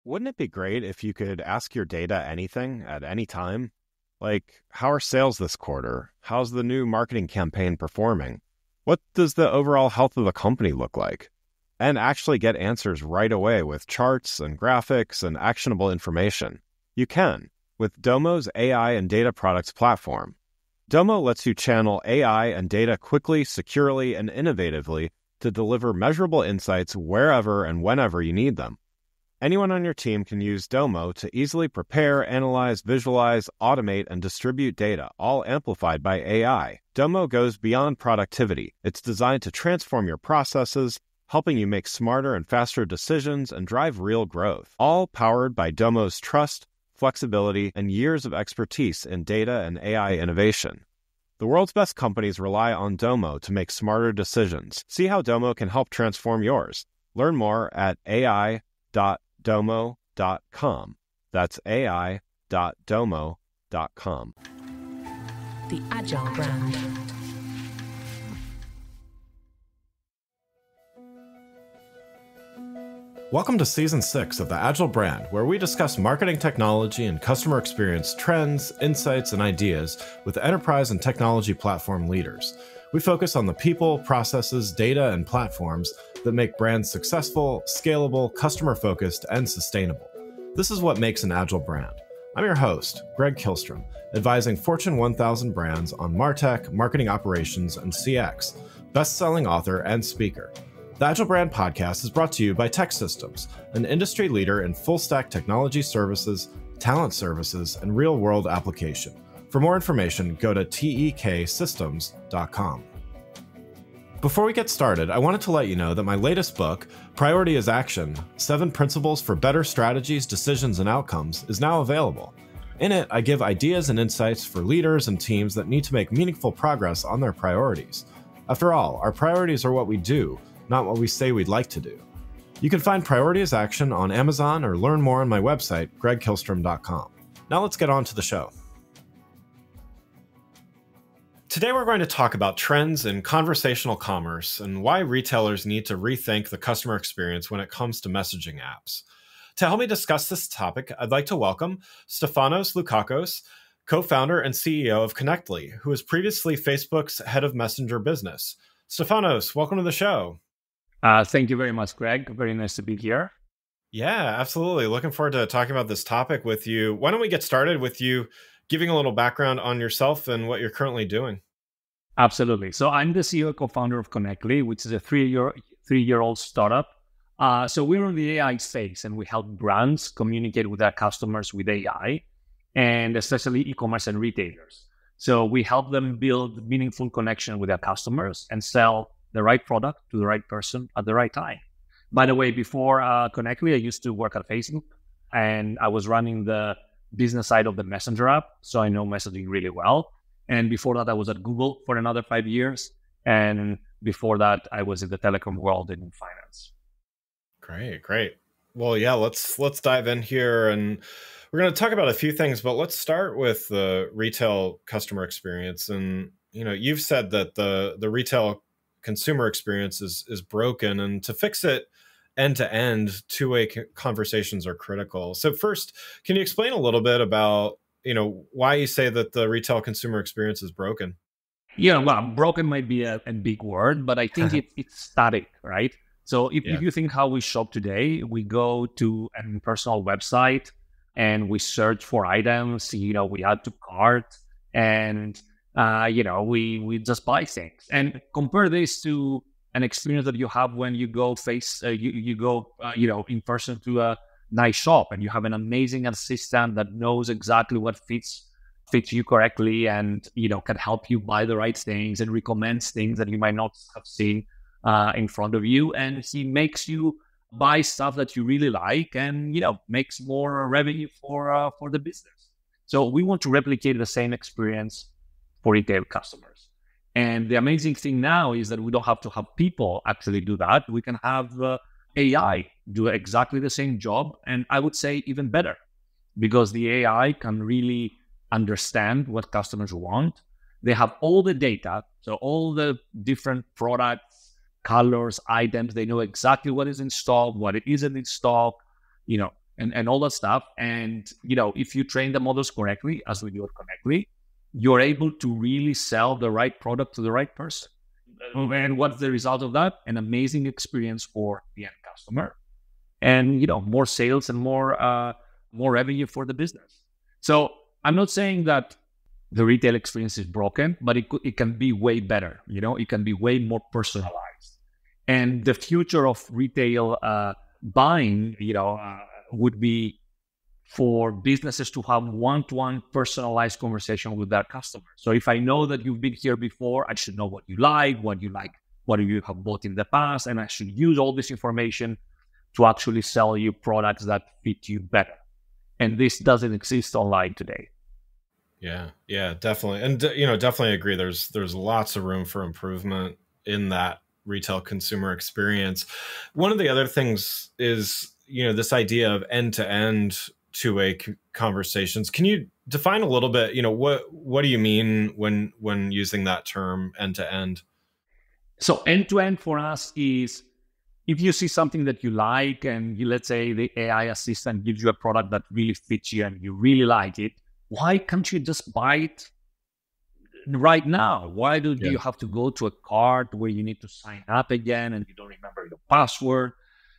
Wouldn't it be great if you could ask your data anything at any time? Like, how are sales this quarter? How's the new marketing campaign performing? What does the overall health of the company look like? And actually get answers right away with charts and graphics and actionable information. You can with Domo's AI and data products platform. Domo lets you channel AI and data quickly, securely, and innovatively to deliver measurable insights wherever and whenever you need them. Anyone on your team can use Domo to easily prepare, analyze, visualize, automate, and distribute data, all amplified by AI. Domo goes beyond productivity. It's designed to transform your processes, helping you make smarter and faster decisions and drive real growth. All powered by Domo's trust, flexibility, and years of expertise in data and AI innovation. The world's best companies rely on Domo to make smarter decisions. See how Domo can help transform yours. Learn more at ai.domo.com. That's ai.domo.com. The Agile Brand. Welcome to Season 6 of the Agile Brand, where we discuss marketing technology and customer experience trends, insights, and ideas with enterprise and technology platform leaders. We focus on the people, processes, data, and platforms that make brands successful, scalable, customer-focused, and sustainable. This is what makes an Agile brand. I'm your host, Greg Kihlstrom, advising Fortune 1000 brands on MarTech, marketing operations, and CX, best-selling author and speaker. The Agile Brand Podcast is brought to you by TEKsystems, an industry leader in full-stack technology services, talent services, and real-world application. For more information, go to teksystems.com. Before we get started, I wanted to let you know that my latest book, Priority is Action: 7 Principles for Better Strategies, Decisions, and Outcomes, is now available. In it, I give ideas and insights for leaders and teams that need to make meaningful progress on their priorities. After all, our priorities are what we do, not what we say we'd like to do. You can find Priority is Action on Amazon or learn more on my website, gregkihlstrom.com. Now let's get on to the show. Today we're going to talk about trends in conversational commerce and why retailers need to rethink the customer experience when it comes to messaging apps. To help me discuss this topic, I'd like to welcome Stefanos Loukakos, co-founder and CEO of Connectly, who was previously Facebook's head of messenger business. Stefanos, welcome to the show. Thank you very much, Greg. Very nice to be here. Yeah, absolutely. Looking forward to talking about this topic with you. Why don't we get started with you giving a little background on yourself and what you're currently doing? Absolutely. So I'm the CEO and co-founder of Connectly, which is a three-year-old startup. So we're in the AI space, and we help brands communicate with their customers with AI, and especially e-commerce and retailers. So we help them build meaningful connection with their customers and sell the right product to the right person at the right time. By the way, before Connectly, I used to work at Facebook, and I was running the business side of the Messenger app, so I know messaging really well. And before that, I was at Google for another 5 years. And before that, I was in the telecom world and in finance. Great. Well, yeah, let's dive in here, and we're going to talk about a few things, but let's start with the retail customer experience. And you've said that the retail consumer experience is broken, and to fix it end to end, two-way conversations are critical. So first, can you explain a little bit about why you say that the retail consumer experience is broken? Yeah, well, broken might be a big word, but I think it's static, right? So if you think how we shop today, we go to a personal website and we search for items, we add to cart, and we just buy things. And compare this to an experience that you have when you go in person to a nice shop, and you have an amazing assistant that knows exactly what fits you correctly, and can help you buy the right things and recommends things that you might not have seen in front of you, and he makes you buy stuff that you really like, and makes more revenue for the business. So we want to replicate the same experience for retail customers. And the amazing thing now is that we don't have to have people actually do that. We can have AI do exactly the same job, and I would say even better, because the AI can really understand what customers want. They have all the data, so all the different products, colors, items. They know exactly what is in stock, what it isn't in stock. and all that stuff. And, if you train the models correctly, as we do it correctly, you're able to really sell the right product to the right person. And what's the result of that? An amazing experience for the end customer, and more sales and more revenue for the business. So I'm not saying that the retail experience is broken, but it can be way better. It can be way more personalized. And the future of retail buying, would be for businesses to have one-to-one personalized conversation with their customers. So if I know that you've been here before, I should know what you like, what you have bought in the past, and I should use all this information to actually sell you products that fit you better. And this doesn't exist online today. Yeah, definitely. And, definitely agree. There's lots of room for improvement in that retail consumer experience. One of the other things is, this idea of end-to-end two-way conversations. Can you define a little bit, what do you mean when using that term end-to-end? So end-to-end for us is, if you see something that you like, and let's say the AI assistant gives you a product that really fits you and you really like it, why can't you just buy it right now? Why do you have to go to a cart where you need to sign up again and you don't remember your password,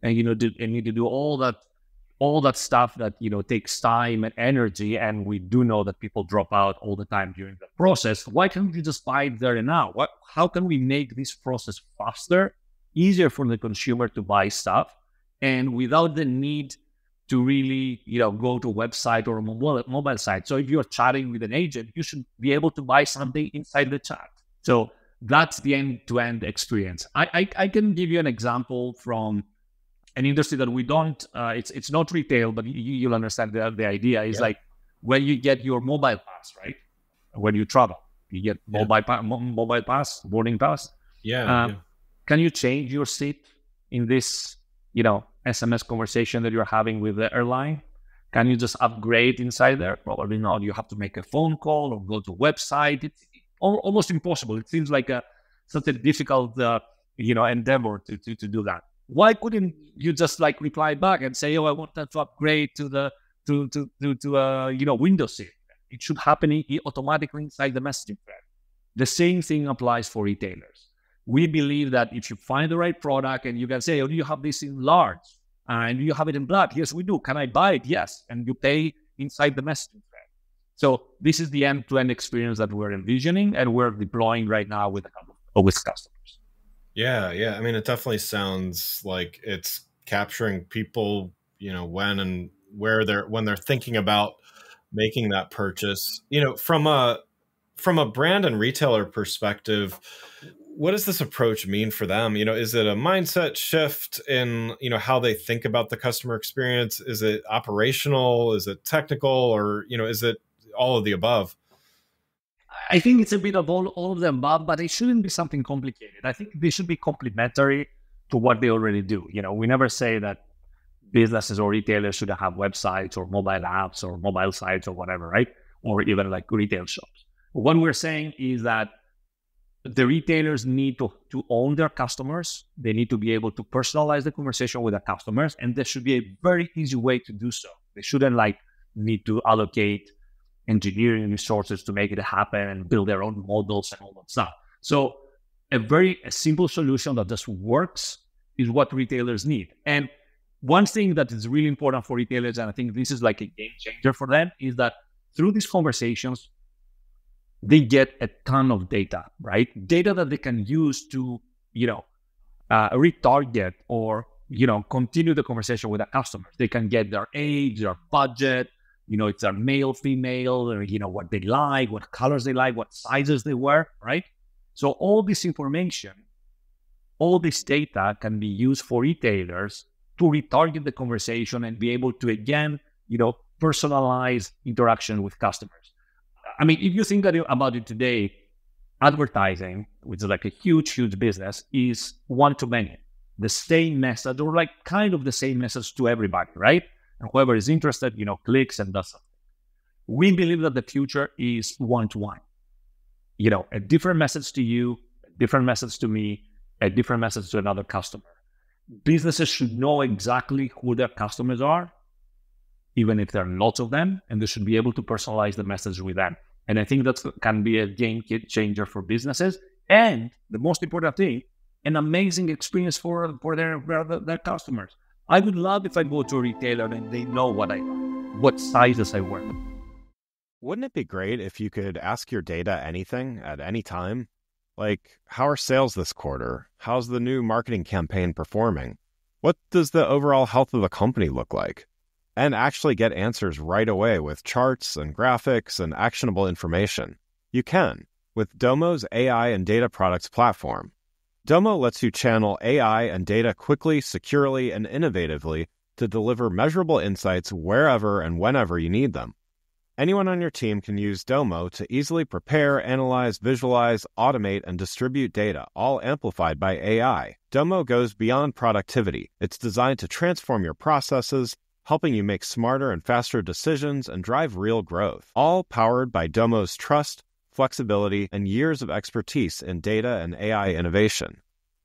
and you need to do all that stuff that takes time and energy, and we do know that people drop out all the time during the process? Why can't you just buy it there and now? How can we make this process faster, easier for the consumer to buy stuff, and without the need to really, go to a website or a mobile site? So if you're chatting with an agent, you should be able to buy something inside the chat. So that's the end-to-end experience. I can give you an example from an industry that we don't, it's not retail, but you'll understand the idea is like when you get your mobile pass, right? When you travel, you get mobile pass, boarding pass. Can you change your seat in this, SMS conversation that you're having with the airline? Can you just upgrade inside there? Probably not. You have to make a phone call or go to a website. It's almost impossible. It seems like such a difficult, endeavor to do that. Why couldn't you just reply back and say, "Oh, I want that to upgrade to the window seat"? It should happen automatically inside the messaging thread. The same thing applies for retailers. We believe that if you find the right product and you can say, "Oh, do you have this in large? And do you have it in black?" "Yes, we do." "Can I buy it?" "Yes." And you pay inside the messaging thread. So this is the end-to-end experience that we're envisioning and we're deploying right now with customers. Yeah. I mean, it definitely sounds like it's capturing people, when and where when they're thinking about making that purchase. From a brand and retailer perspective, what does this approach mean for them? Is it a mindset shift in, how they think about the customer experience? Is it operational? Is it technical? Or, is it all of the above? I think it's a bit of all of the above, but it shouldn't be something complicated. I think they should be complementary to what they already do. We never say that businesses or retailers should have websites or mobile apps or mobile sites or whatever, right? Or even retail shops. What we're saying is that the retailers need to own their customers. They need to be able to personalize the conversation with their customers, and there should be a very easy way to do so. They shouldn't need to allocate engineering resources to make it happen and build their own models and all that stuff. So a simple solution that just works is what retailers need. And one thing that is really important for retailers, and I think this is a game changer for them, is that through these conversations, they get a ton of data, right? Data that they can use to, retarget or, continue the conversation with their customers. They can get their age, their budget, it's their male, female, or, what they like, what colors they like, what sizes they wear, right? So all this information, all this data can be used for retailers to retarget the conversation and be able to, again, personalize interaction with customers. I mean, if you think about it today, advertising, which is a huge business, is one-to-many. The same message, or kind of the same message to everybody, right? And whoever is interested, clicks and does something. We believe that the future is one-to-one. A different message to you, a different message to me, a different message to another customer. Businesses should know exactly who their customers are even if there are lots of them, and they should be able to personalize the message with them. And I think that can be a game changer for businesses. And the most important thing, an amazing experience for their customers. I would love if I go to a retailer and they know what sizes I wear. Wouldn't it be great if you could ask your data anything at any time? Like, how are sales this quarter? How's the new marketing campaign performing? What does the overall health of the company look like? And actually get answers right away with charts and graphics and actionable information. You can with Domo's AI and data products platform. Domo lets you channel AI and data quickly, securely, and innovatively to deliver measurable insights wherever and whenever you need them. Anyone on your team can use Domo to easily prepare, analyze, visualize, automate, and distribute data, all amplified by AI. Domo goes beyond productivity. It's designed to transform your processes, helping you make smarter and faster decisions and drive real growth. All powered by Domo's trust, flexibility, and years of expertise in data and AI innovation.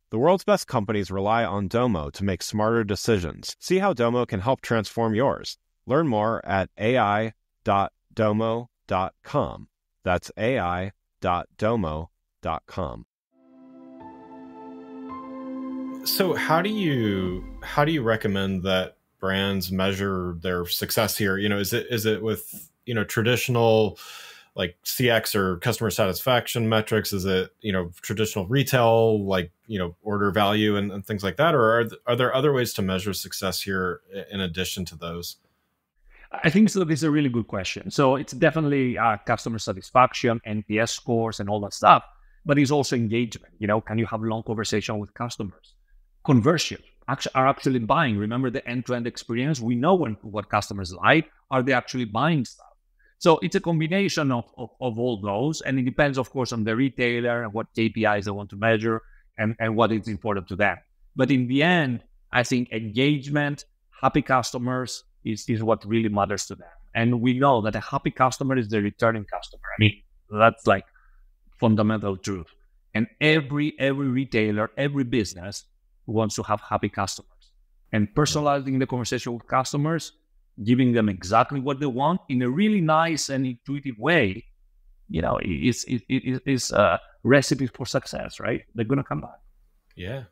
The world's best companies rely on Domo to make smarter decisions. See how Domo can help transform yours. Learn more at ai.domo.com. That's ai.domo.com. So how do you recommend that brands measure their success here? Is it with, traditional like CX or customer satisfaction metrics? Is it, traditional retail, like, order value and things like that? Or are there other ways to measure success here in addition to those? I think so. This is a really good question. So it's definitely customer satisfaction, NPS scores, and all that stuff. But it's also engagement. Can you have long conversation with customers? Conversion are actually buying. Remember the end-to-end experience. We know what customers like. Are they actually buying stuff? So it's a combination of all those, and it depends, of course, on the retailer and what KPIs they want to measure and what is important to them. But in the end, I think engagement, happy customers is what really matters to them. And we know that a happy customer is the returning customer. I mean, that's like fundamental truth. And every retailer, every business wants to have happy customers. And personalizing the conversation with customers, giving them exactly what they want in a really nice and intuitive way, is a recipe for success, right? They're going to come back. Yeah,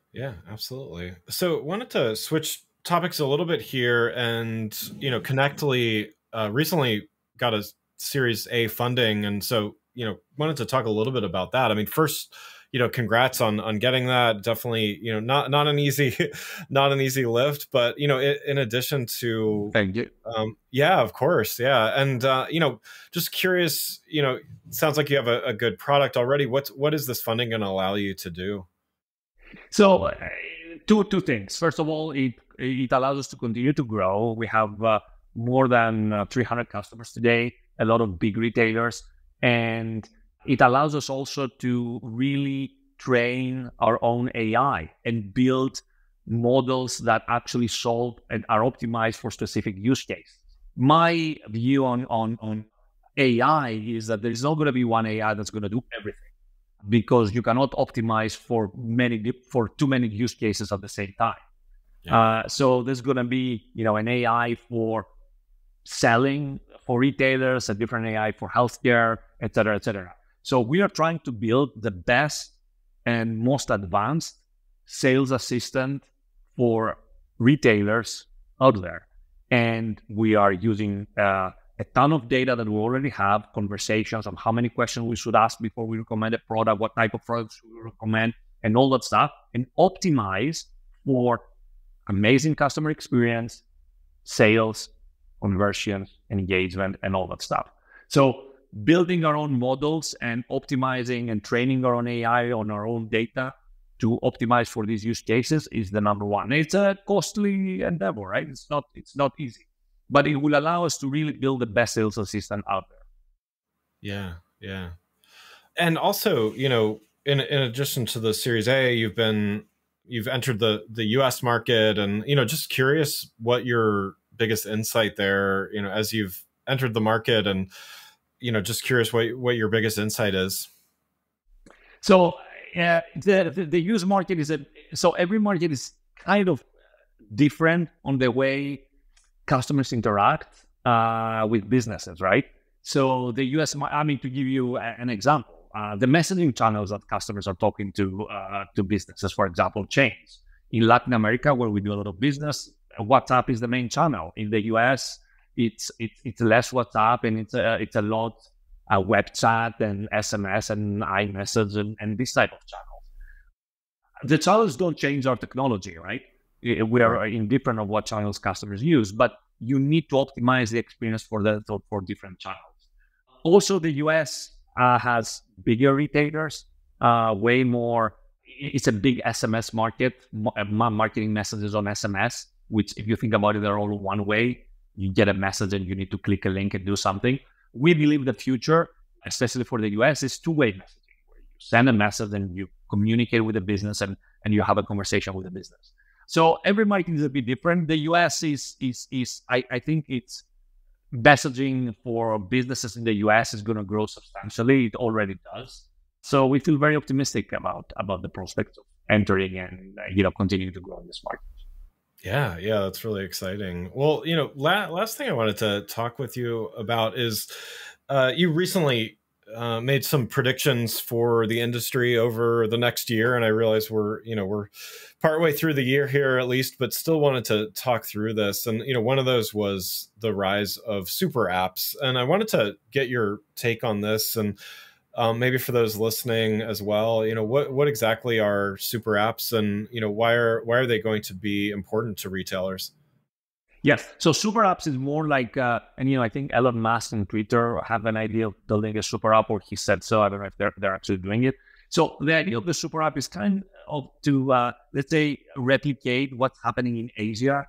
absolutely. So wanted to switch topics a little bit here, and Connectly recently got a Series A funding, and so wanted to talk a little bit about that. I mean, first, congrats on getting that. Definitely, not an easy lift, but in addition to, thank you. Yeah, of course, yeah, and just curious, sounds like you have a good product already. What is this funding going to allow you to do? So two things. First of all, it allows us to continue to grow. We have more than 300 customers today, a lot of big retailers, and it allows us also to really train our own AI and build models that actually solve and are optimized for specific use cases. My view on AI is that there's not going to be one AI that's going to do everything, because you cannot optimize for too many use cases at the same time. Yeah. So there's going to be, an AI for selling for retailers, a different AI for healthcare, et cetera, et cetera. So we are trying to build the best and most advanced sales assistant for retailers out there. And we are using a ton of data that we already have, conversations on how many questions we should ask before we recommend a product, what type of products we recommend, and all that stuff, and optimize for amazing customer experience, sales, conversions, engagement, and all that stuff. So building our own models and optimizing and training our own AI on our own data to optimize for these use cases is the number one. It's a costly endeavor, right? It's not easy, but it will allow us to really build the best sales assistant out there. Yeah. And also, in addition to the Series A, you've entered the US market, and, just curious what your biggest insight there, as you've entered the market, and, just curious what your biggest insight is. So the US market so every market is kind of different on the way customers interact with businesses, right? So the US, I mean, to give you an example, the messaging channels that customers are talking to businesses, for example, chains. In Latin America, where we do a lot of business, WhatsApp is the main channel. In the US, it's less WhatsApp, and it's a lot web chat and SMS and iMessage and this type of channels. The channels don't change our technology, right? We are indifferent of what channels customers use, but you need to optimize the experience for different channels. Also, the US has bigger retailers, way more. It's a big SMS market, marketing messages on SMS, which if you think about it, they're all one way. You get a message and you need to click a link and do something. We believe the future, especially for the US, is two-way messaging, where you send a message and you communicate with the business and you have a conversation with the business. So every market is a bit different. The US is I think it's messaging for businesses in the US is going to grow substantially. It already does. So we feel very optimistic about the prospects of entering and continuing to grow in this market. Yeah, that's really exciting. Well, last thing I wanted to talk with you about is you recently made some predictions for the industry over the next year, and I realize we're partway through the year here at least, but still wanted to talk through this. And one of those was the rise of super apps, and I wanted to get your take on this, and maybe for those listening as well, what exactly are super apps, and why are they going to be important to retailers? Yes. So super apps is more like, I think Elon Musk and Twitter have an idea of building a super app, or he said so. I don't know if they're actually doing it. So the idea of the super app is kind of to, let's say, replicate what's happening in Asia.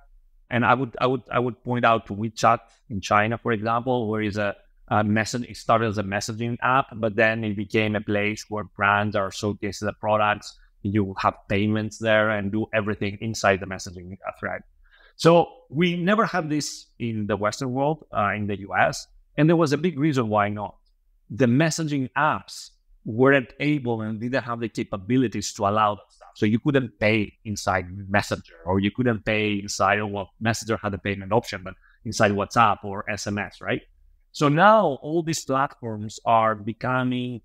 And I would point out to WeChat in China, for example, where is a message. It started as a messaging app, but then it became a place where brands are showcasing the products. You have payments there and do everything inside the messaging thread. So we never had this in the Western world, in the US, and there was a big reason why not. The messaging apps weren't able and didn't have the capabilities to allow that stuff. So you couldn't pay inside Messenger, or you couldn't pay inside, Messenger had a payment option, but inside WhatsApp or SMS, right? So now all these platforms are becoming,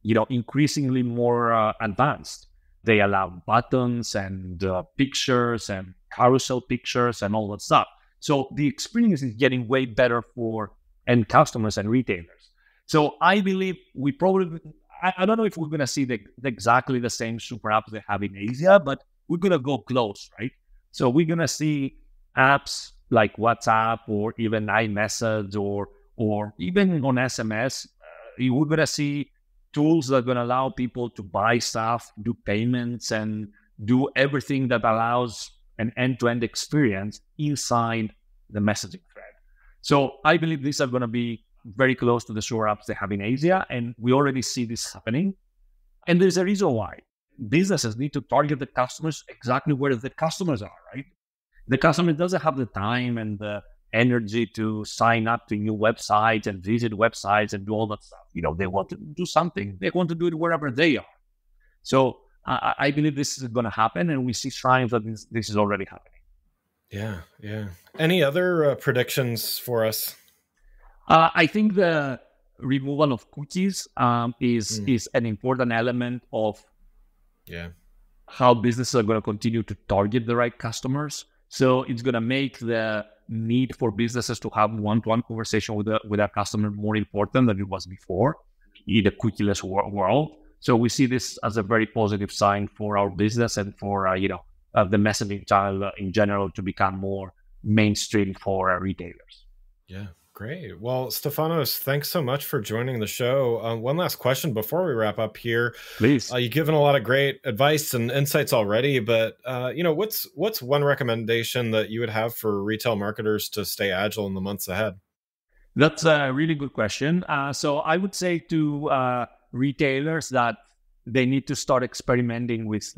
increasingly more advanced. They allow buttons and pictures and carousel pictures and all that stuff. So the experience is getting way better for end customers and retailers. So I believe we probably, I don't know if we're going to see exactly the same super apps they have in Asia, but we're going to go close, right? So we're going to see apps like WhatsApp or even iMessage or even on SMS. We're going to see tools that are going to allow people to buy stuff, do payments, and do everything that allows an end-to-end experience inside the messaging thread. So I believe these are going to be very close to the super apps they have in Asia, and we already see this happening. And there's a reason why. Businesses need to target the customers exactly where the customers are, right? The customer doesn't have the time and the energy to sign up to new websites and visit websites and do all that stuff. They want to do something. They want to do it wherever they are. So I believe this is going to happen, and we see signs that this is already happening. Yeah. Any other predictions for us? I think the removal of cookies is an important element of how businesses are going to continue to target the right customers. So it's going to make the need for businesses to have one-to-one conversation with a customer more important than it was before in the cookieless world. So we see this as a very positive sign for our business and for the messaging channel in general to become more mainstream for retailers. Yeah, great. Well, Stefanos, thanks so much for joining the show. One last question before we wrap up here. Please. You've given a lot of great advice and insights already, but what's one recommendation that you would have for retail marketers to stay agile in the months ahead? That's a really good question. So I would say to retailers that they need to start experimenting with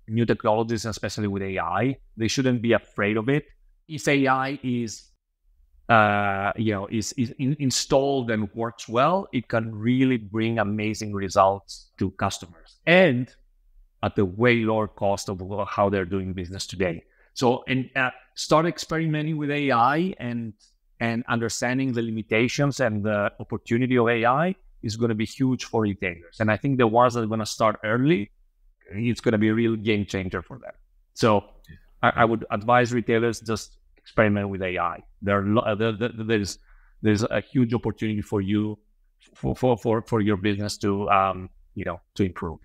new technologies, especially with AI. They shouldn't be afraid of it. If AI is installed and works well, it can really bring amazing results to customers and at a way lower cost of how they're doing business today. So, and start experimenting with AI and understanding the limitations and the opportunity of AI is going to be huge for retailers. And I think the ones that are going to start early, it's going to be a real game changer for them. So I would advise retailers just experiment with AI. There's a huge opportunity for you for your business to to improve.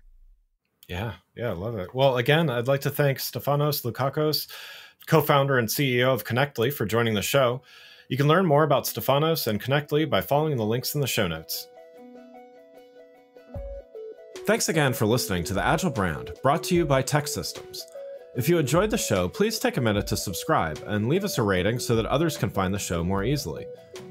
Yeah, I love it. Well, again, I'd like to thank Stefanos Loukakos, co-founder and CEO of Connectly, for joining the show. You can learn more about Stefanos and Connectly by following the links in the show notes. Thanks again for listening to The Agile Brand, brought to you by TEKsystems. If you enjoyed the show, please take a minute to subscribe and leave us a rating so that others can find the show more easily.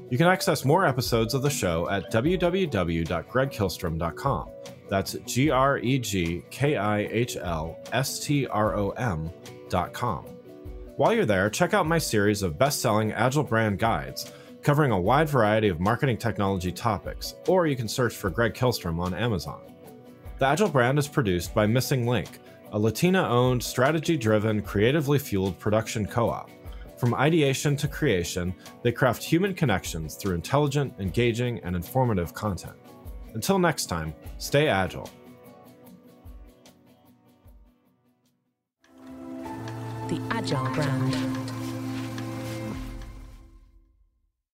You can access more episodes of the show at www.gregkihlstrom.com. That's GregKihlstrom.com. While you're there, check out my series of best-selling Agile Brand guides covering a wide variety of marketing technology topics, or you can search for Greg Kihlstrom on Amazon. The Agile Brand is produced by Missing Link, a Latina-owned, strategy-driven, creatively fueled production co-op. From ideation to creation, they craft human connections through intelligent, engaging, and informative content. Until next time, stay agile. The Agile Brand.